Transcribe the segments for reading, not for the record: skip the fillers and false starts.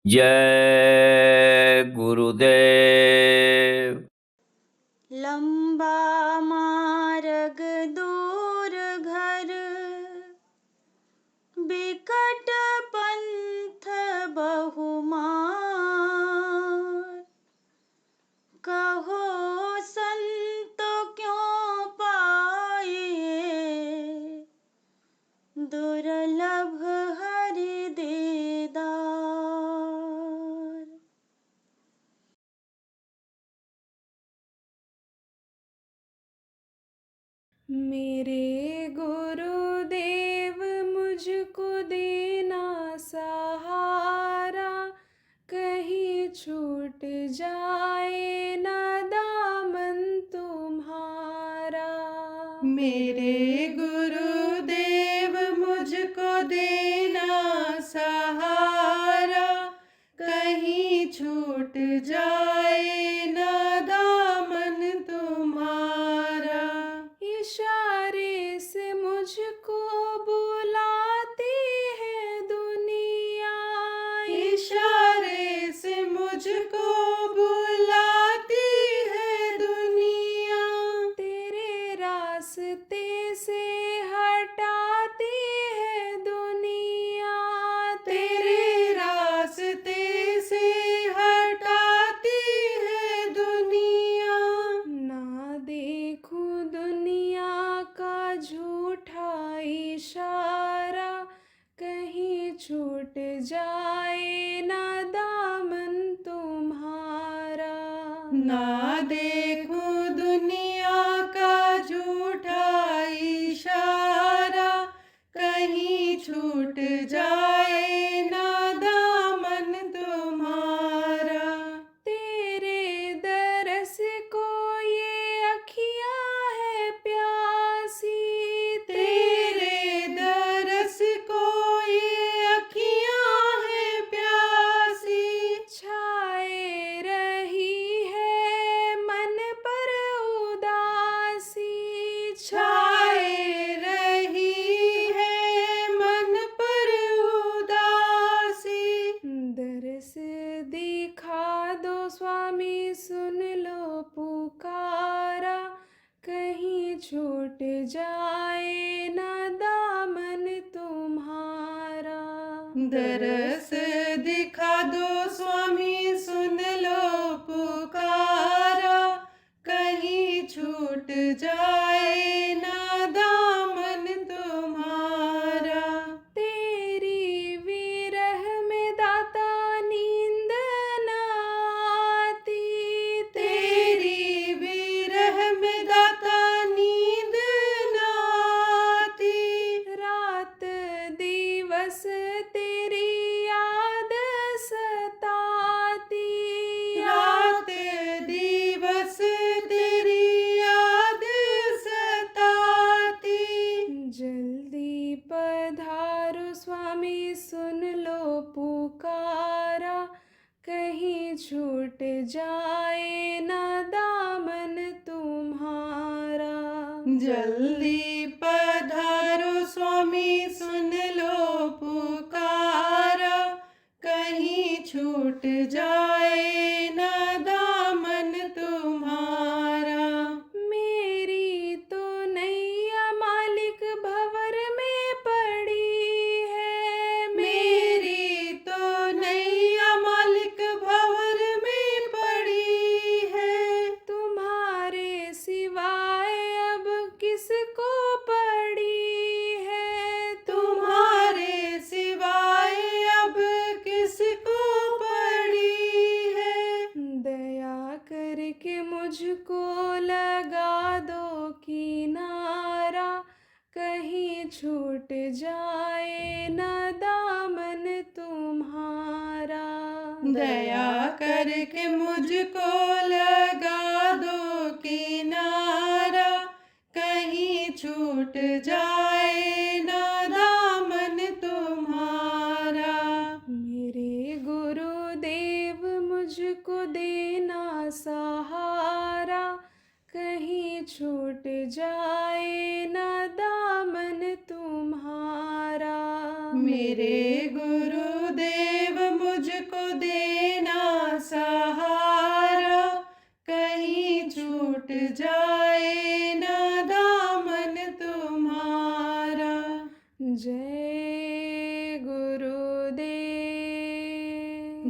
जय गुरुदेव। लंबा मार्ग दूर घर, बिकट पंथ बहुमार। कहो संत क्यों पाइए, दुर्लभ हरि दीदार। मेरे गुरुदेव मुझको देना सहारा, कहीं छूट जाए न दामन तुम्हारा। मेरे गुरुदेव मुझको देना सहारा, कहीं छूट जाए न दामन तुम्हारा। इशारे से मुझको बुलाती है दुनिया, इशारे से मुझको बुलाती है दुनिया। तेरे रास्ते से हटाती है दुनिया, तेरे रास्ते से हटाती है दुनिया। ना देखूं दुनिया का झूठा इशारा, कहीं छूट जाए ना दामन तुम्हारा। ना देखूं दुनिया का झूठा इशारा, कहीं छूट जाए ना दामन तुम्हारा। तेरे दरस को ये अखियाँ है प्यासी, तेरे दरस को ये अखियाँ है प्यासी। छाए रही है मन पर उदासी, छाए रही है मन पर उदासी। दरस दिखा दो स्वामी, सुन लो पुकारा, कहीं छूट जाए ना दामन तुम्हारा। दरस दिखा दो स्वामी, सुन लो पुकारा, कहीं छूट जाए ना दामन तुम्हारा। तेरी विरह में दाता नींद न आती, तेरी विरह में दाता नींद न आती। रात दिवस तेरी याद सताती, रात दिवस तेरी याद सताती। जल्दी पधारो स्वामी, सुन लो पुकारा, कहीं छूट जाए ना दामन तुम्हारा। जल्दी पधारो स्वामी, सुन लो पुकारा, कहीं छूट जाए ना दामन तुम्हारा। मेरी तो नैया मालिक भंवर में पड़ी है, मेरी तो नैया मालिक भंवर में पड़ी है। तुम्हारे सिवाय अब किसको पड़ी है, तुम्हारे सिवाय अब किसको पड़ी है। दया करके मुझको लगा दो किनारा, कहीं छूट जाए ना दामन तुम्हारा। दया करके मुझको लगा दो किनारा, कहीं छूट जाए ना दामन तुम्हारा। मेरे गुरुदेव मुझको देना सहारा, कहीं छूट जाए ना दामन मेरे गुरुदेव मुझको देना सहारा, कहीं छूट जाए ना दामन तुम्हारा। जय गुरुदेव।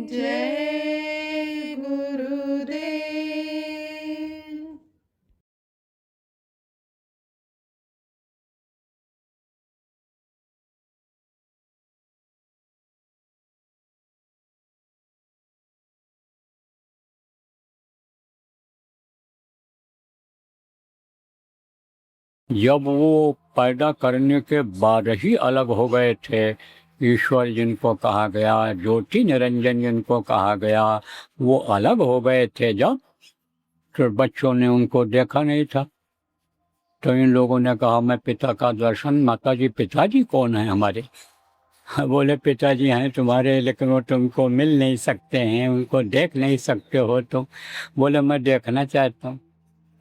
जय गुरुदेव। जब वो पैदा करने के बाद ही अलग हो गए थे, ईश्वर जिनको कहा गया, ज्योति निरंजन जिनको कहा गया, वो अलग हो गए थे जब, तो बच्चों ने उनको देखा नहीं था। तो इन लोगों ने कहा मैं पिता का दर्शन, माताजी पिताजी कौन है हमारे? बोले पिताजी हैं तुम्हारे, लेकिन वो तुमको मिल नहीं सकते हैं, उनको देख नहीं सकते हो तुम। बोले मैं देखना चाहता हूँ,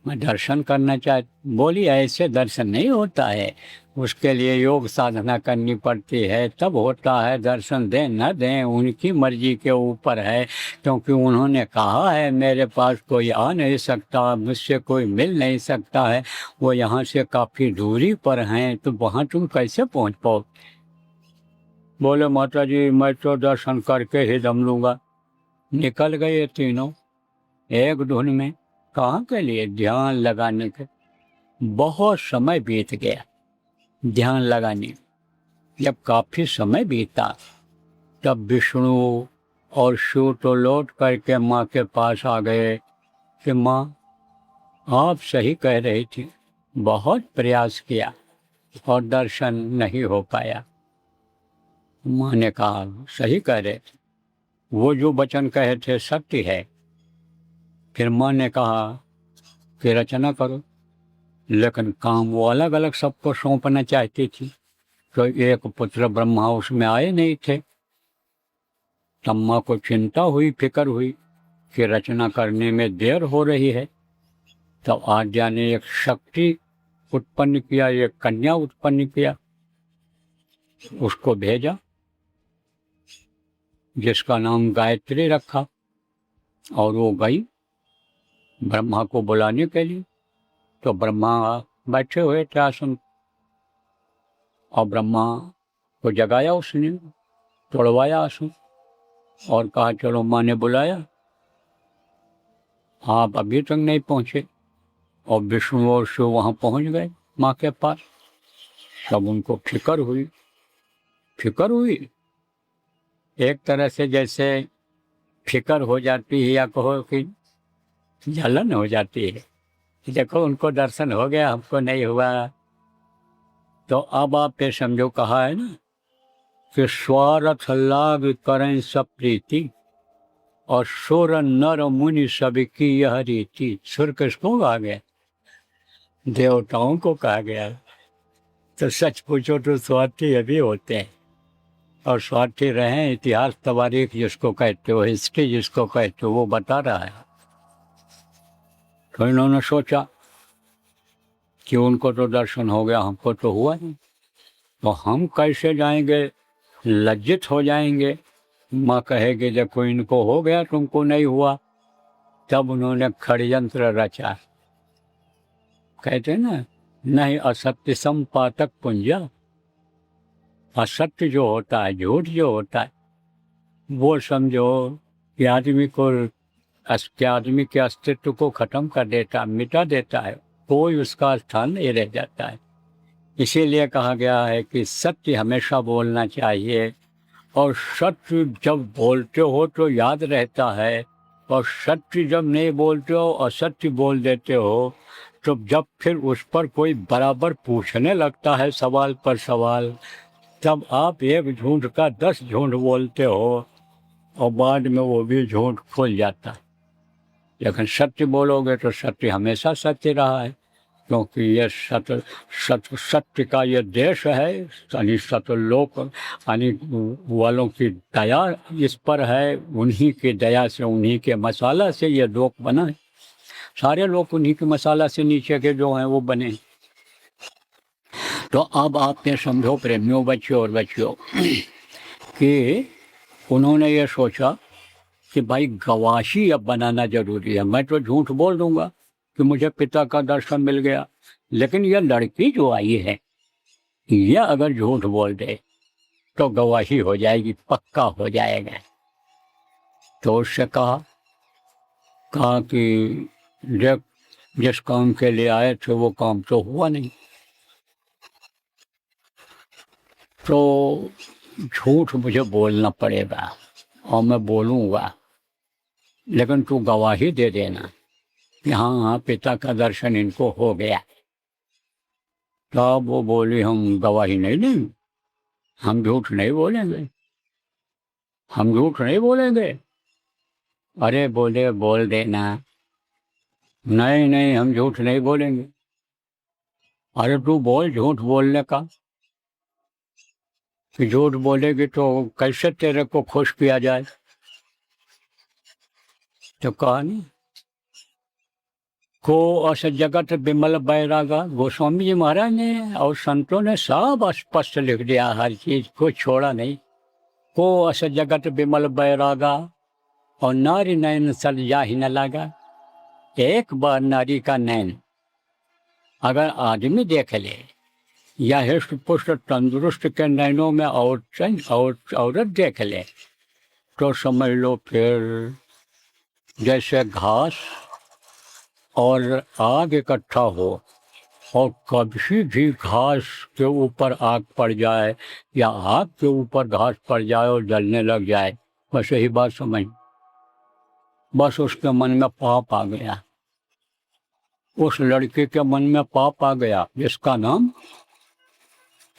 मैं दर्शन करना चाहता। बोली ऐसे दर्शन नहीं होता है, उसके लिए योग साधना करनी पड़ती है, तब होता है। दर्शन दें न दें उनकी मर्जी के ऊपर है, क्योंकि उन्होंने कहा है मेरे पास कोई आ नहीं सकता, मुझसे कोई मिल नहीं सकता है। वो यहाँ से काफ़ी दूरी पर हैं, तो वहाँ तुम कैसे पहुँच पाओ? बोले माता जी मैं तो दर्शन करके ही दम लूँगा। निकल गए तीनों एक धुन में। कहाँ के लिए? ध्यान लगाने के। बहुत समय बीत गया ध्यान लगाने। जब काफ़ी समय बीता तब विष्णु और शिव तो लौट करके माँ के पास आ गए कि माँ आप सही कह रही थी, बहुत प्रयास किया और दर्शन नहीं हो पाया। माँ ने कहा सही कह रहे थे, वो जो वचन कहे थे सत्य है। फिर माँ ने कहा कि रचना करो, लेकिन काम वो अलग अलग सबको सौंपना चाहती थी, तो एक पुत्र ब्रह्मा उसमें आए नहीं थे। तब माँ को चिंता हुई, फिक्र हुई कि रचना करने में देर हो रही है। तब आद्या ने एक शक्ति उत्पन्न किया, एक कन्या उत्पन्न किया, उसको भेजा, जिसका नाम गायत्री रखा। और वो गई ब्रह्मा को बुलाने के लिए। तो ब्रह्मा बैठे हुए थे आसन, और ब्रह्मा को जगाया उसने, तोड़वाया आसन और कहा चलो माँ ने बुलाया, आप अभी तक नहीं पहुँचे। और विष्णु और शिव वहाँ पहुँच गए माँ के पास। तब उनको फिक्र हुई एक तरह से जैसे फिक्र हो जाती है, या कहो कि जलन हो जाती है। देखो उनको दर्शन हो गया, हमको नहीं हुआ। तो अब आप ये समझो, कहा है ना कि स्वार्थ लाभ करें सब प्रीति, और सुर नर मुनि सबकी यह रीति। सुर किसको कहा गया? देवताओं को कहा गया। तो सच पूछो तो स्वार्थी अभी होते हैं, और स्वार्थी रहे। इतिहास तवारीख जिसको कहते हो, हिस्ट्री जिसको कहते हो, वो बता रहा है। तो इन्होंने सोचा कि उनको तो दर्शन हो गया, हमको तो हुआ नहीं, तो हम कैसे जाएंगे? लज्जित हो जाएंगे। माँ कहेगी देखो इनको हो गया, तुमको नहीं हुआ। तब उन्होंने षड्यंत्र रचा। कहते ना, नहीं असत्य संपातक पुंजा। असत्य जो होता है, झूठ जो होता है, वो समझो कि आदमी के अस्तित्व को खत्म कर देता, मिटा देता है, कोई उसका स्थान नहीं रह जाता है। इसीलिए कहा गया है कि सत्य हमेशा बोलना चाहिए, और सत्य जब बोलते हो तो याद रहता है, और सत्य जब नहीं बोलते हो, असत्य बोल देते हो, तो जब फिर उस पर कोई बराबर पूछने लगता है सवाल पर सवाल, तब आप एक झूठ का 10 झूठ बोलते हो, और बाद में वो भी झूठ खुल जाता है। लेकिन सत्य बोलोगे तो सत्य हमेशा सत्य रहा है, क्योंकि ये सत्य का ये देश है, यानी सत्यलोक, यानी वालों की दया इस पर है। उन्हीं की दया से, उन्हीं के मसाला से ये लोक बना है। सारे लोग उन्हीं के मसाला से नीचे के जो हैं वो बने। तो अब आप ये समझो प्रेमियों, बच्चों और बच्चियों, कि उन्होंने ये सोचा कि भाई गवाही अब बनाना जरूरी है। मैं तो झूठ बोल दूंगा कि मुझे पिता का दर्शन मिल गया, लेकिन यह लड़की जो आई है, ये अगर झूठ बोल दे तो गवाही हो जाएगी, पक्का हो जाएगा। तो उससे कहा कि देख, जिस काम के लिए आए थे वो काम तो हुआ नहीं, तो झूठ मुझे बोलना पड़ेगा और मैं बोलूँगा, लेकिन तू गवाही दे देना कि हाँ पिता का दर्शन इनको हो गया। तब वो बोली, हम गवाही नहीं देंगे, हम झूठ नहीं बोलेंगे, हम झूठ नहीं बोलेंगे। अरे बोले, बोल देना। नहीं नहीं, हम झूठ नहीं बोलेंगे। अरे तू बोल झूठ बोलने का, कि झूठ बोलेगी तो कैसे तेरे को खुश किया जाए। तो कहा नहीं, को अस जगत विमल बैरागा, गोस्वामी जी महाराज ने और संतों ने सब स्पष्ट लिख दिया, हर चीज को छोड़ा नहीं। को अस जगत विमल बैरागा और नारी नयन सर जा ही न लगा। एक बार नारी का नयन अगर आदमी देख ले, या हृष्ट पुष्ट तंदुरुस्त के नयनों में औरत देख ले, तो समझ लो फिर जैसे घास और आग इकट्ठा हो और कभी भी घास के ऊपर आग पड़ जाए या आग के ऊपर घास पड़ जाए और जलने लग जाए, बस यही बात समझ। बस उसके मन में पाप आ गया, उस लड़के के मन में पाप आ गया, जिसका नाम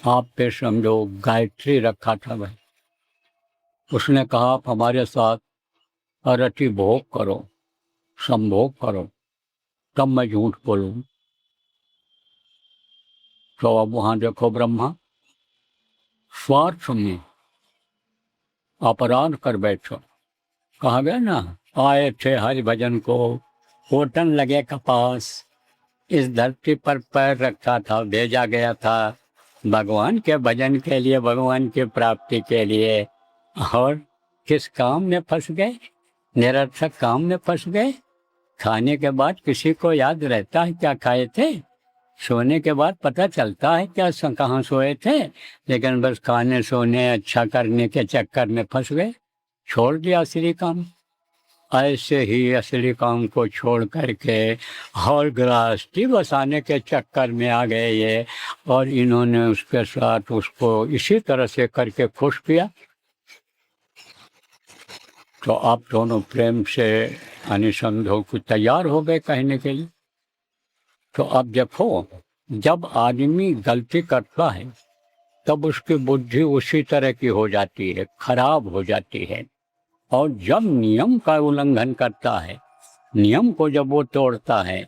आप पे समझो गायत्री रखा था भाई। उसने कहा आप हमारे साथ अरति भोग करो, संभोग करो, तब मैं झूठ बोलूं। तो अब वहां देखो ब्रह्मा स्वार्थ में अपराध कर बैठो। कहा गया ना, आए थे हरि भजन को, होटन लगे कपास, इस धरती पर पैर रखा था, भेजा गया था भगवान के भजन के लिए, भगवान की प्राप्ति के लिए। और किस काम में फंस गए, निरर्थक काम में फंस गए। खाने के बाद किसी को याद रहता है क्या खाए थे, सोने के बाद पता चलता है क्या कहाँ सोए थे, लेकिन बस खाने सोने अच्छा करने के चक्कर में फंस गए, छोड़ दिया असली काम। ऐसे ही असली काम को छोड़ करके और गृहस्थी बसाने के चक्कर में आ गए ये, और इन्होंने उसके साथ उसको इसी तरह से करके खुश किया। तो आप दोनों प्रेम से अनुसंधान को तैयार हो गए कहने के लिए। तो अब देखो, जब आदमी गलती करता है तब उसकी बुद्धि उसी तरह की हो जाती है, खराब हो जाती है। और जब नियम का उल्लंघन करता है, नियम को जब वो तोड़ता है,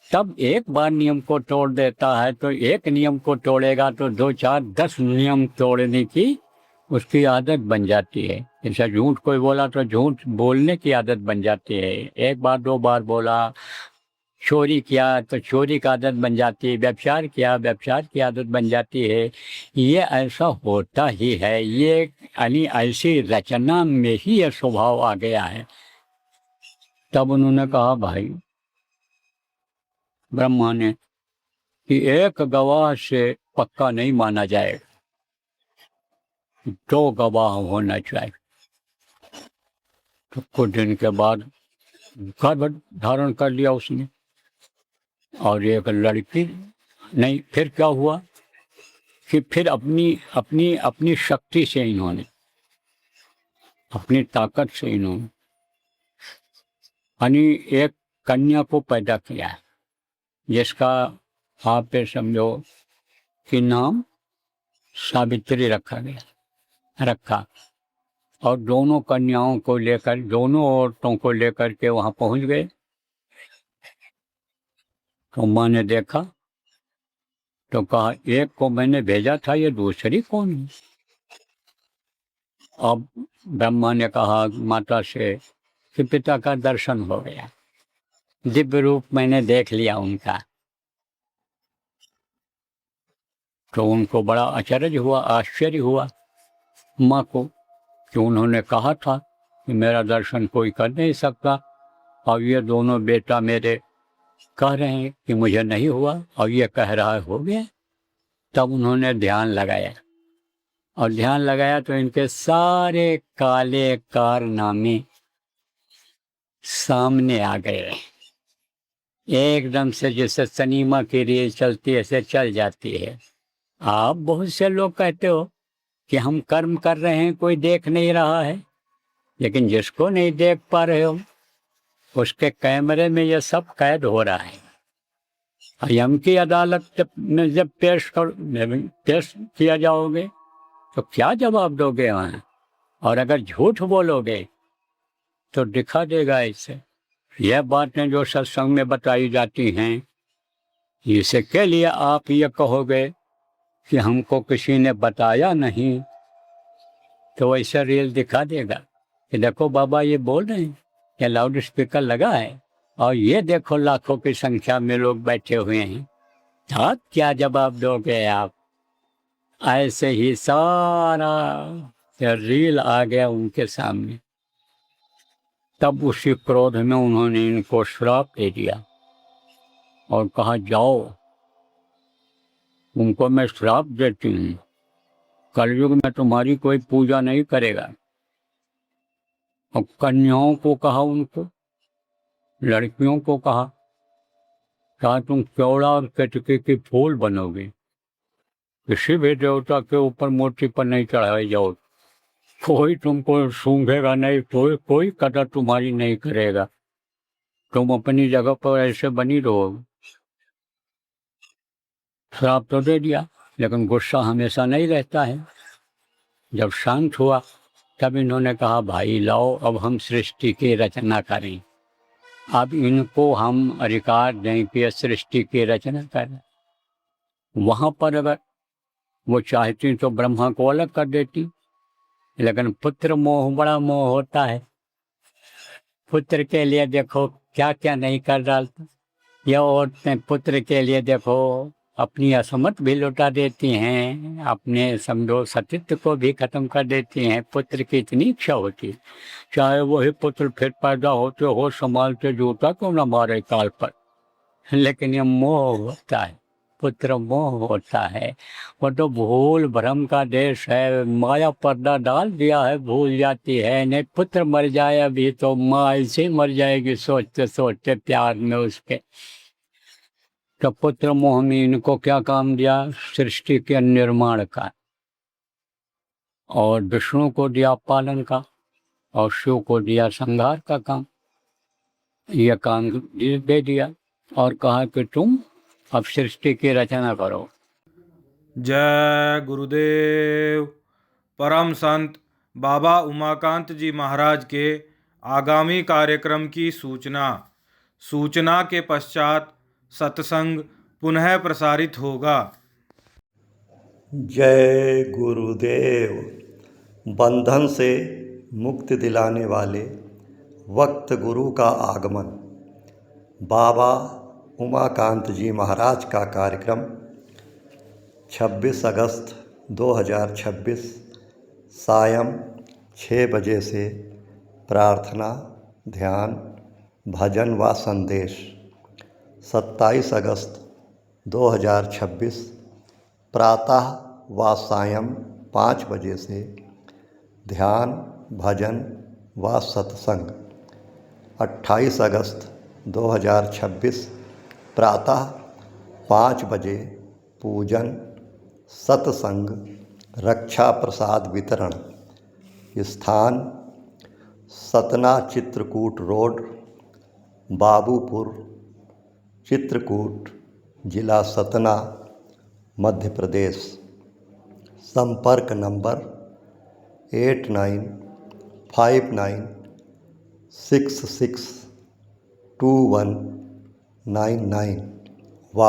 तब एक बार नियम को तोड़ देता है, तो एक नियम को तोड़ेगा तो 2, 4, 10 नियम तोड़ने की उसकी आदत बन जाती है। जैसे झूठ कोई बोला तो झूठ बोलने की आदत बन जाती है, एक बार 2 बार बोला। चोरी किया तो चोरी की आदत बन जाती है, व्यभिचार किया व्यभिचार की आदत बन जाती है। ये ऐसा होता ही है, ये यानी ऐसी रचना में ही ये स्वभाव आ गया है। तब उन्होंने कहा भाई ब्रह्मा ने कि एक गवाह से पक्का नहीं माना जाएगा, 2 गवाह होना चाहिए। तो कुछ दिन के बाद गर्भ धारण कर लिया उसने, और एक लड़की नहीं। फिर क्या हुआ कि फिर अपनी शक्ति से इन्होंने, अपनी ताकत से इन्होंने यानी एक कन्या को पैदा किया, जिसका आप ये समझो कि नाम सावित्री रखा। और दोनों कन्याओं को लेकर, दोनों औरतों को लेकर के वहां पहुंच गए। तो माँ ने देखा तो कहा एक को मैंने भेजा था, ये दूसरी कौन है। अब ब्रह्मा ने कहा माता से कि पिता का दर्शन हो गया, दिव्य रूप मैंने देख लिया उनका। तो उनको बड़ा अचरज हुआ, आश्चर्य हुआ माँ को, कि उन्होंने कहा था कि मेरा दर्शन कोई कर नहीं सकता, और ये दोनों बेटा मेरे कह रहे हैं कि मुझे नहीं हुआ, और ये कह रहा है हो गया। तब उन्होंने ध्यान लगाया, और ध्यान लगाया तो इनके सारे काले कारनामे सामने आ गए, एकदम से जैसे सिनेमा की रील चलती है ऐसे चल जाती है। आप बहुत से लोग कहते हो कि हम कर्म कर रहे हैं, कोई देख नहीं रहा है, लेकिन जिसको नहीं देख पा रहे हो उसके कैमरे में ये सब कैद हो रहा है। यम की अदालत में जब पेश किया जाओगे तो क्या जवाब दोगे वहाँ? और अगर झूठ बोलोगे तो दिखा देगा इससे। यह बातें जो सत्संग में बताई जाती हैं, इसके लिए आप ये कहोगे कि हमको किसी ने बताया नहीं, तो ऐसा रील दिखा देगा कि देखो बाबा ये बोल रहे हैं, या लाउड स्पीकर लगा है और ये देखो लाखों की संख्या में लोग बैठे हुए हैं। आप क्या जवाब दोगे? आप ऐसे ही सारा रील आ गया उनके सामने। तब उसी क्रोध में उन्होंने इनको श्राप दे दिया और कहा जाओ, उनको मैं श्राप देती हूँ, कलयुग में तुम्हारी कोई पूजा नहीं करेगा। और कन्याओं को कहा, उनको लड़कियों को कहा, क्या तुम चौड़ा और केतकी की फूल बनोगे, किसी भी देवता के ऊपर मूर्ति पर नहीं चढ़ाई जाओ, कोई तुमको सूंघेगा नहीं, कोई कदर तुम्हारी नहीं करेगा, तुम अपनी जगह पर ऐसे बनी रहोगे। श्राप तो दे दिया, लेकिन गुस्सा हमेशा नहीं रहता है। जब शांत हुआ तब इन्होंने कहा भाई लाओ, अब हम सृष्टि की रचना करें, अब इनको हम अधिकार दें कि सृष्टि की रचना करें। वहाँ पर अगर वो चाहती तो ब्रह्मा को अलग कर देती, लेकिन पुत्र मोह बड़ा मोह होता है। पुत्र के लिए देखो क्या क्या नहीं कर डालता। यह औरतें पुत्र के लिए देखो अपनी असमत भी लुटा देती हैं, अपने समझो सतीत्व को भी खत्म कर देती हैं। पुत्र की इतनी इच्छा होती है, चाहे वही पुत्र फिर पैदा होते हो संभालते जूता क्यों न मारे काल पर, लेकिन ये मोह होता है, पुत्र मोह होता है। वो तो भूल भ्रम का देश है, माया पर्दा डाल दिया है, भूल जाती है। नहीं पुत्र मर जाए अभी तो माँ ऐसे मर जाएगी सोचते सोचते प्यार में उसके। तो पुत्र मोह में इनको क्या काम दिया? सृष्टि के निर्माण का, और विष्णु को दिया पालन का, और शिव को दिया संहार का काम। यह काम दे दिया और कहा कि तुम अब सृष्टि की रचना करो। जय गुरुदेव। परम संत बाबा उमाकांत जी महाराज के आगामी कार्यक्रम की सूचना के पश्चात सत्संग पुनः प्रसारित होगा। जय गुरुदेव। बंधन से मुक्ति दिलाने वाले वक्त गुरु का आगमन। बाबा उमाकांत जी महाराज का कार्यक्रम 26 अगस्त 2026 सायं 6 बजे से प्रार्थना, ध्यान, भजन व संदेश। 27 अगस्त 2026 प्रातः व सायं 5 बजे से ध्यान, भजन व सत्संग। 28 अगस्त 2026 प्रातः 5 बजे पूजन, सत्संग, रक्षा प्रसाद वितरण। स्थान सतना चित्रकूट रोड, बाबूपुर, चित्रकूट, जिला सतना, मध्य प्रदेश। संपर्क नंबर 8959662199 व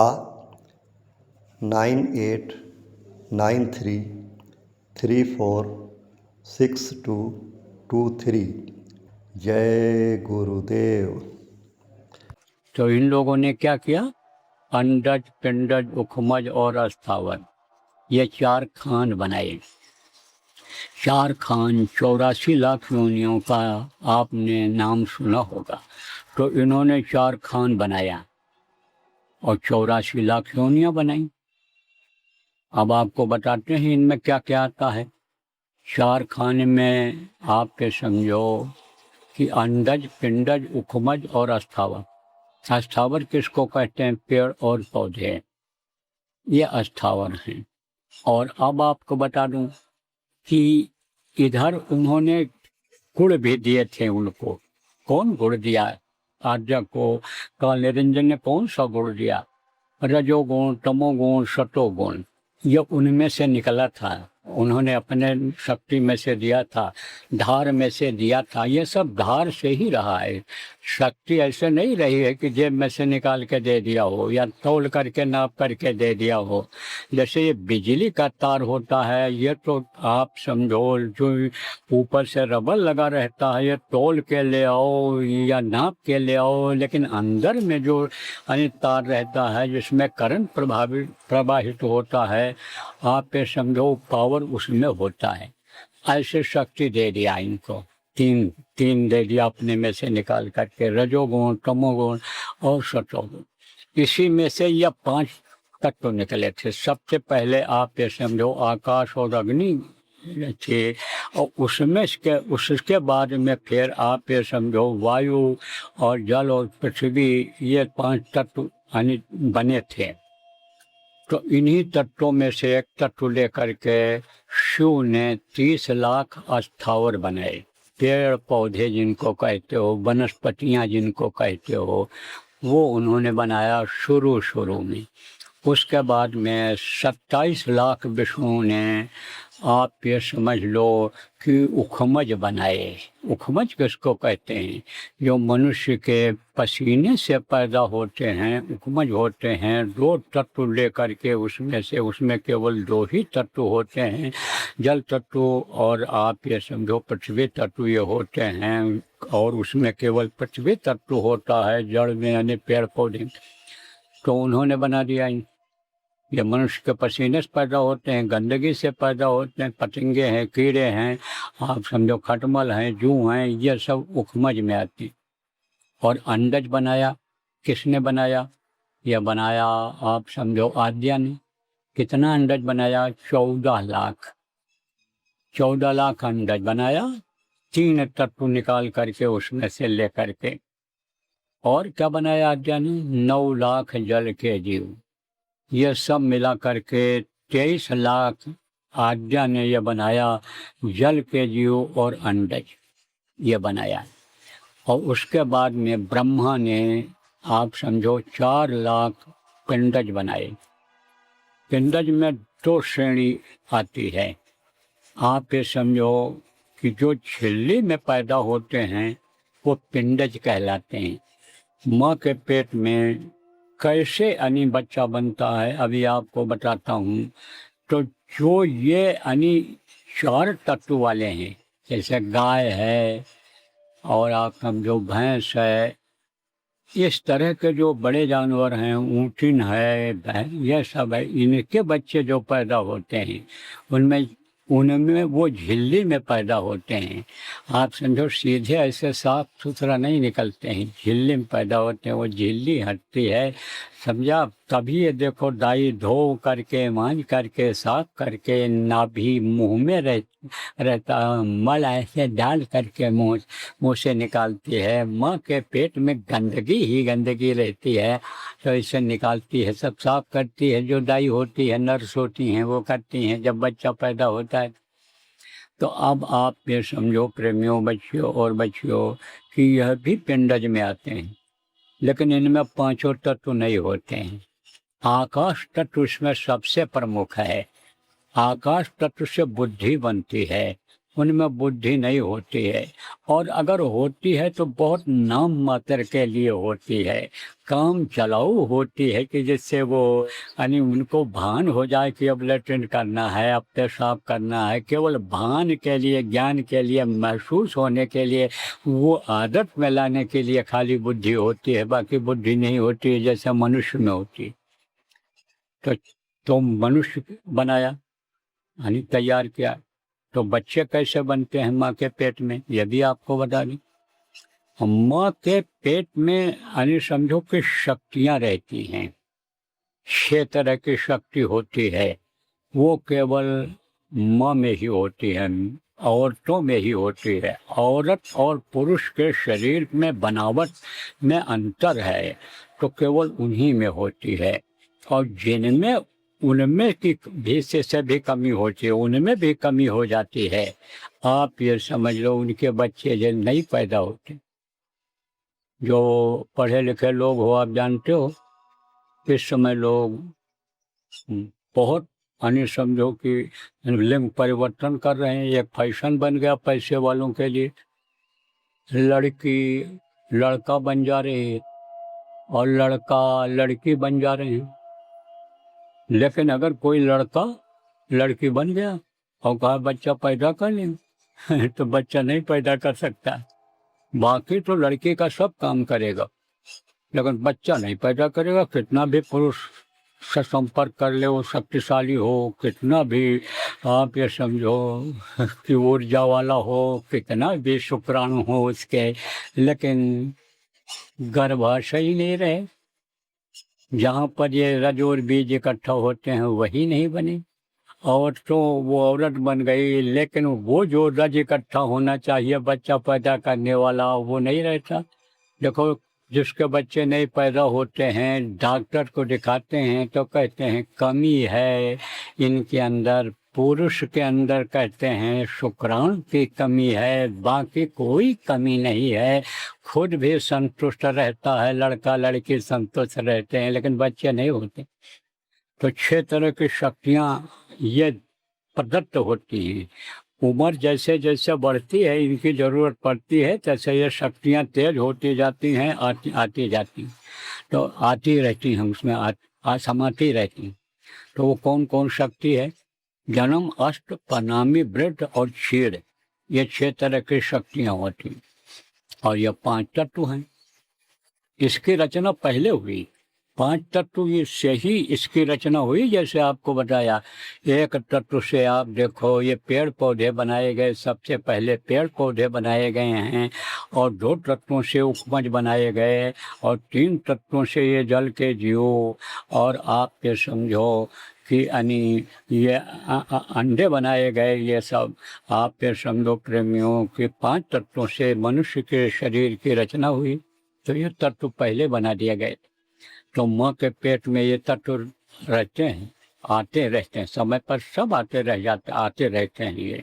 9893346223। जय गुरुदेव। तो इन लोगों ने क्या किया? अंडज, पिंडज, उखमज और अस्थावर ये 4 खान बनाए। 4 खान 84 लाख योनियों का आपने नाम सुना होगा। तो इन्होंने 4 खान बनाया और 84 लाख योनियां बनाई। अब आपको बताते हैं इनमें क्या क्या आता है। 4 खाने में आपके समझो कि अंडज, पिंडज, उखमज और अस्थावर। अस्थावर किसको कहते हैं? पेड़ और पौधे, ये अस्थावर हैं। और अब आपको बता दूं कि इधर उन्होंने गुण भी दिए थे उनको। कौन गुण दिया? आर्या को काल निरंजन ने कौन सा गुण दिया? रजोगुण, तमोगुण, सतोगुण, ये उनमें से निकला था। उन्होंने अपने शक्ति में से दिया था, धार में से दिया था। ये सब धार से ही रहा है। शक्ति ऐसे नहीं रही है कि जेब में से निकाल के दे दिया हो या तौल करके नाप करके दे दिया हो। जैसे ये बिजली का तार होता है, ये तो आप समझो जो ऊपर से रबर लगा रहता है, ये तौल के ले आओ या नाप के ले आओ, लेकिन अंदर में जो तार रहता है जिसमें करंट प्रवाहित होता है, आप ये समझो पावर उसमें होता है। ऐसे शक्ति दे दिया इनको, तीन दे दिया अपने में से निकाल करके, रजोगुण, तमोगुण और सतोगुण। इसी में से यह 5 तत्व निकले थे। सबसे पहले आप ये समझो आकाश और अग्नि थे, और उसके बाद में फिर आप ये समझो वायु और जल और पृथ्वी, ये 5 तत्व बने थे। तो इन्हीं तत्वों में से एक तत्व लेकर के शिव ने 30 लाख अस्थावर बनाए। पेड़ पौधे जिनको कहते हो, वनस्पतियाँ जिनको कहते हो, वो उन्होंने बनाया शुरू में। उसके बाद में 27 लाख विष्णु ने, आप ये समझ लो कि उखमज बनाए। उखमज किसको कहते हैं? जो मनुष्य के पसीने से पैदा होते हैं, उखमज होते हैं। 2 तत्व लेकर के उसमें केवल 2 ही तत्व होते हैं, जल तत्व और आप ये समझो पृथ्वी तत्व ये होते हैं। और उसमें केवल पृथ्वी तत्व होता है जड़ में, यानी पेड़ पौधे। तो उन्होंने बना दिया। ये मनुष्य के पसीने से पैदा होते हैं, गंदगी से पैदा होते हैं, पतंगे हैं, कीड़े हैं, आप समझो खटमल हैं, जू हैं, ये सब उखमज में आती। और अंडज बनाया। किसने बनाया? यह बनाया आप समझो आद्या ने। कितना अंडज बनाया? 14 लाख। 14 लाख अंडज बनाया, 3 तत्व निकाल करके उसमें से ले करके। और क्या बनाया आद्या ने? 9 लाख जल के जीव। ये सब मिला करके 23 लाख आद्या ने ये बनाया, जल के जीव और अंडज ये बनाया। और उसके बाद में ब्रह्मा ने आप समझो 4 लाख पिंडज बनाए। पिंडज में 2 श्रेणी आती है। आप ये समझो कि जो झिल्ली में पैदा होते हैं वो पिंडज कहलाते हैं। माँ के पेट में कैसे बच्चा बनता है अभी आपको बताता हूँ। तो जो ये 4 तत्व वाले हैं, जैसे गाय है और आप समझो भैंस है, इस तरह के जो बड़े जानवर हैं, ऊँटिन है, ये सब है, इनके बच्चे जो पैदा होते हैं उनमें वो झिल्ली में पैदा होते हैं। आप समझो सीधे ऐसे साफ सुथरा नहीं निकलते हैं, झिल्ली में पैदा होते हैं। वो झिल्ली हटती है, समझा? तभी ये देखो दाई धो करके, मांझ करके, साफ करके, नाभि मुंह में रहता, मल ऐसे डाल करके मुंह से निकालती है। माँ के पेट में गंदगी ही गंदगी रहती है, तो इसे निकालती है, सब साफ करती है। जो दाई होती है, नर्स होती हैं, वो करती हैं जब बच्चा पैदा होता है। तो अब आप ये समझो प्रेमियों, बच्चियों और बच्चियों कि यह भी पिंडज में आते हैं, लेकिन इनमें 5 तत्व नहीं होते हैं। आकाश तत्व इसमें सबसे प्रमुख है। आकाश तत्व से बुद्धि बनती है, उनमें बुद्धि नहीं होती है। और अगर होती है तो बहुत नाम मात्र के लिए होती है, काम चलाऊ होती है, कि जिससे वो उनको भान हो जाए कि अब लेट्रिन करना है, अब पेशाब करना है। केवल भान के लिए, ज्ञान के लिए, महसूस होने के लिए, वो आदत में लाने के लिए खाली बुद्धि होती है, बाकी बुद्धि नहीं होती है जैसे मनुष्य में होती। तो मनुष्य बनाया। यानी तैयार किया। तो बच्चे कैसे बनते हैं माँ के पेट में, ये भी आपको बता दें। माँ के पेट में यानी समझो कि शक्तियाँ रहती हैं, 6 तरह की शक्ति होती है, वो केवल माँ में ही होती है, औरतों में ही होती है। औरत और पुरुष के शरीर में बनावट में अंतर है, तो केवल उन्हीं में होती है। और जिनमें उनमें की भी से भी कमी होती है, उनमें भी कमी हो जाती है। आप ये समझ लो उनके बच्चे जो नहीं पैदा होते, जो पढ़े लिखे लोग हो, आप जानते हो इस समय लोग बहुत यानी समझो कि लिंग परिवर्तन कर रहे हैं। एक फैशन बन गया पैसे वालों के लिए, लड़की लड़का बन जा रही है और लड़का लड़की बन जा रहे हैं। लेकिन अगर कोई लड़का लड़की बन गया और कहा बच्चा पैदा कर लेंगे तो बच्चा नहीं पैदा कर सकता। बाकी तो लड़की का सब काम करेगा, लेकिन बच्चा नहीं पैदा करेगा। कितना भी पुरुष से संपर्क कर ले, वो शक्तिशाली हो, कितना भी आप ये समझो कि ऊर्जा वाला हो, कितना भी शुक्राणु हो उसके, लेकिन गर्भाशय ही नहीं रहे। जहाँ पर ये रज और बीज इकट्ठा होते हैं वही नहीं बने, और तो वो औरत बन गई, लेकिन वो जो रज इकट्ठा होना चाहिए बच्चा पैदा करने वाला, वो नहीं रहता। देखो जिसके बच्चे नहीं पैदा होते हैं, डॉक्टर को दिखाते हैं तो कहते हैं कमी है इनके अंदर, पुरुष के अंदर कहते हैं शुक्राणु की कमी है, बाकी कोई कमी नहीं है। खुद भी संतुष्ट रहता है, लड़का लड़की संतुष्ट रहते हैं, लेकिन बच्चे नहीं होते। तो 6 तरह की शक्तियाँ ये प्रदत्त होती हैं। उम्र जैसे जैसे बढ़ती है, इनकी ज़रूरत पड़ती है, तैसे ये शक्तियाँ तेज होती जाती हैं, आती जाती हैं। तो आती रहती हैं, उसमें समाती रहती हैं। तो वो कौन कौन शक्ति है? जन्म, अष्ट, पनामी, वृद्ध और क्षीण, ये 6 तरह की शक्तियाँ होती हैं। और ये 5 तत्व हैं। इसकी रचना पहले हुई, 5 तत्व से ही इसकी रचना हुई। जैसे आपको बताया, एक तत्व से आप देखो ये पेड़ पौधे बनाए गए, सबसे पहले पेड़ पौधे बनाए गए हैं, और 2 तत्वों से उपमज बनाए गए, और 3 तत्वों से ये जल के जीव, और आप ये समझो कि यानी ये अंडे बनाए गए। ये सब आप ये समझो प्रेमियों के 5 तत्वों से मनुष्य के शरीर की रचना हुई। तो ये तत्व पहले बना दिए गए। तो माँ के पेट में ये तत्व रहते हैं, आते रहते हैं, समय पर सब आते रहते हैं। ये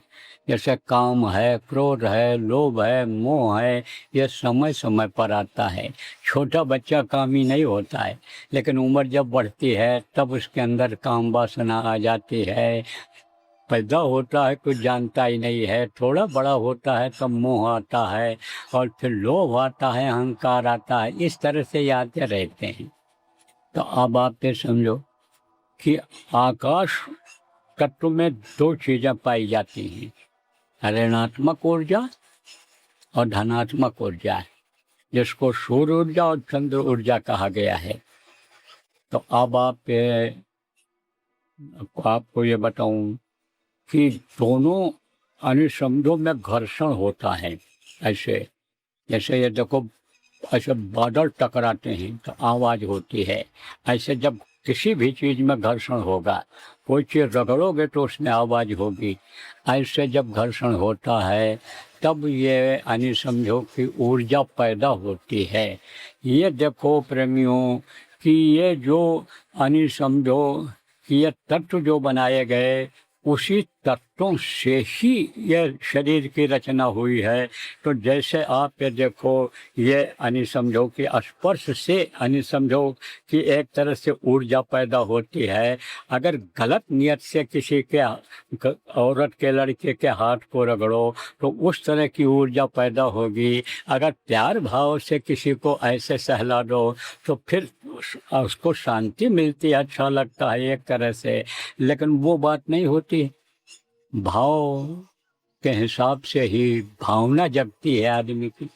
जैसे काम है, क्रोध है, लोभ है, मोह है, ये समय समय पर आता है। छोटा बच्चा कामी नहीं होता है, लेकिन उम्र जब बढ़ती है तब उसके अंदर काम वासना आ जाती है। पैदा होता है कुछ जानता ही नहीं है, थोड़ा बड़ा होता है तब मोह आता है, और फिर लोभ आता है, अहंकार आता है। इस तरह से ये आते रहते हैं। तो अब आप ये समझो कि आकाश तत्व में 2 चीज़ें पाई जाती हैं, ऋणात्मक ऊर्जा और धनात्मक ऊर्जा, जिसको सूर्य ऊर्जा और चंद्र ऊर्जा कहा गया है। तो अब आपको ये बताऊं कि दोनों अनुसंधों में घर्षण होता है। ऐसे जैसे ये देखो, ऐसे बादल टकराते हैं तो आवाज़ होती है। ऐसे जब किसी भी चीज़ में घर्षण होगा, कोई चीज़ रगड़ोगे तो उसमें आवाज़ होगी। ऐसे जब घर्षण होता है तब ये यानी समझो कि ऊर्जा पैदा होती है। ये देखो प्रेमियों कि ये जो यानी समझो कि ये तत्व जो बनाए गए, उसी तत्वों से ही ये शरीर की रचना हुई है। तो जैसे आप ये देखो, ये यानी समझो कि स्पर्श से यानी समझो कि एक तरह से ऊर्जा पैदा होती है। अगर गलत नियत से किसी के औरत के लड़के के हाथ को रगड़ो तो उस तरह की ऊर्जा पैदा होगी। अगर प्यार भाव से किसी को ऐसे सहला दो तो फिर उसको शांति मिलती है, अच्छा लगता है एक तरह से। लेकिन वो बात नहीं होती। भाव के हिसाब से ही भावना जगती है आदमी की।